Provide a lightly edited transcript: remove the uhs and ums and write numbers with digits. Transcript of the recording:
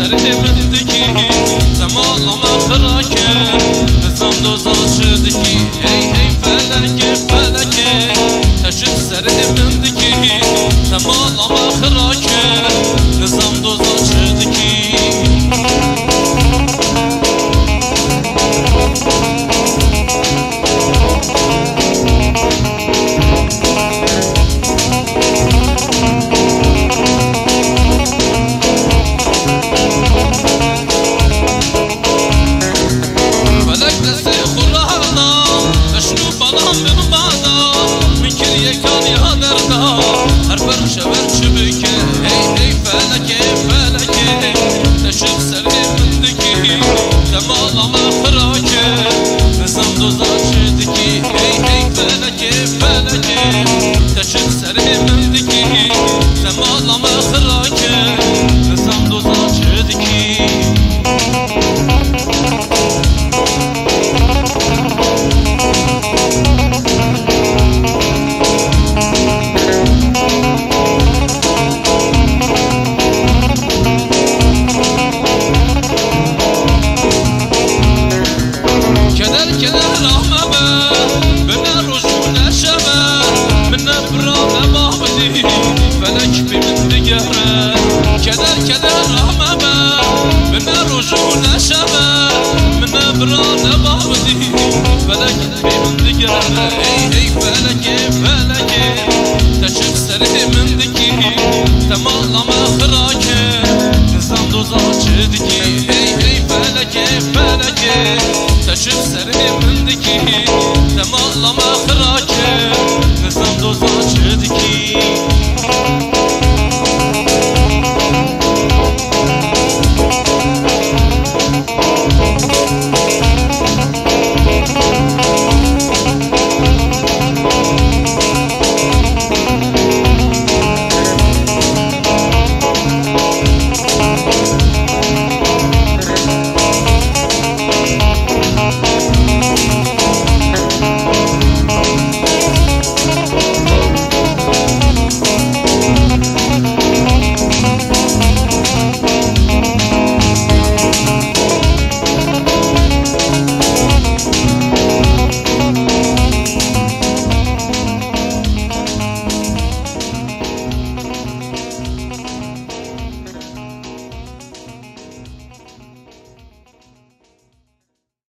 سری مندگی زمالما خراکه نظام دوزا شدگی ای ای فلکه فلکه تشت سری مندگی زمالما خراکه نظام دوزا شدگی ای فلکه فلکه تشک سری مندگی تمالما خراکه نظام دوزا چدگی ای فلکه فلکه تشک سری مندگی تمالما